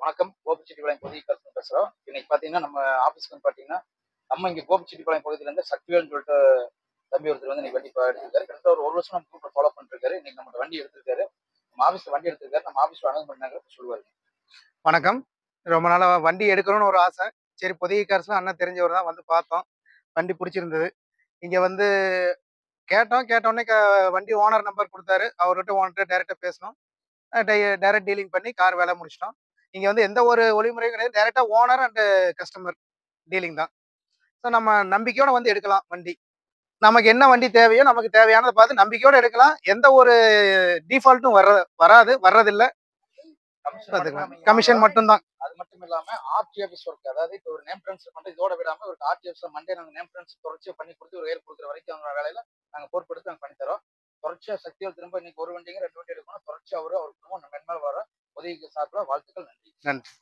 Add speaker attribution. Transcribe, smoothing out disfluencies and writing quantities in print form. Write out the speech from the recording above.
Speaker 1: வணக்கம். கோபிச்செட்டிப்பாளையம் பகுதியிலிருந்து பேசுறோம். இன்னைக்கு பார்த்தீங்கன்னா, நம்ம ஆஃபீஸ்க்கு வந்து பார்த்தீங்கன்னா, நம்ம இங்க கோபிச்செட்டிப்பாளையம் பகுதியிலேருந்து சக்திவேல்னு சொல்லிட்டு தம்பி ஒருத்தர் வந்து இன்னைக்கு வண்டி எடுத்திருக்காரு. கிட்டத்தட்ட ஒரு 1 வருஷம் நம்ம குரூப்ல ஃபாலோ பண்ணிட்டு இருக்காரு. இன்னைக்கு நம்மட்ட வண்டி எடுத்திருக்காரு. நம்ம ஆஃபீஸ்ல வண்டி எடுத்திருக்காரு. நம்ம ஆஃபீஸ்ல அனௌன்ஸ் பண்ணாங்க சொல்லுவாரு.
Speaker 2: வணக்கம். ரொம்ப நாளா வண்டி எடுக்கணும்னு ஒரு ஆசை. சரி, பொதிகை கார்ஸ்ல அண்ணன் தெரிஞ்சவர் தான், வந்து பார்த்தோம். வண்டி பிடிச்சிருந்தது. இங்க வந்து கேட்டோனே வண்டி ஓனர் நம்பர் குடுத்தாரு. ஓனர்ட்ட டைரக்ட்டா பேசுனோம். டைரக்ட் டீலிங் பண்ணி கார் வேலை முடிச்சுட்டோம். இங்க வந்து எந்த ஒரு ஒளிமுறையும் கிடையாது. டைரக்ட்டா ஓனர் அண்ட் கஸ்டமர் டீலிங் தான். ஸோ நம்ம நம்பிக்கையோட வந்து எடுக்கலாம் வண்டி. நமக்கு என்ன வண்டி தேவையோ, நமக்கு தேவையானத பார்த்து நம்பிக்கையோட எடுக்கலாம். எந்த ஒரு டீஃபால்ட்டும் வராது, வர்றதில்ல. கமிஷன் மட்டும் தான்.
Speaker 1: அது மட்டும் இல்லாம ஆர்டி ஆஃபீஸ் ஒர்க், அதாவது இப்போ ஒரு நேம் ட்ரான்ஸ்ஃபர் பண்றது இதோட விடாம ஒரு ஆர்டி ஆஃபீஸ்ல மண்டே நாங்க நேம் ட்ரான்ஸ்ஃபர் தொடர்ச்சியா பண்ணி கொடுத்து ஒரு கையில் கொடுக்குற வரைக்கும் அவங்க வேலையில நாங்க பொறுப்பெடுத்து நாங்க பண்ணி தரோம். தொடர்ச்சியா சக்தியால் திரும்ப இன்னைக்கு ஒரு வண்டிங்க 2 வண்டி எடுக்கணும். தொடர்ச்சியா அவர் குடும்பம் நம்ம மேல வர உதவிக்கு சார்பில் வாழ்த்துக்கள். நன்றி.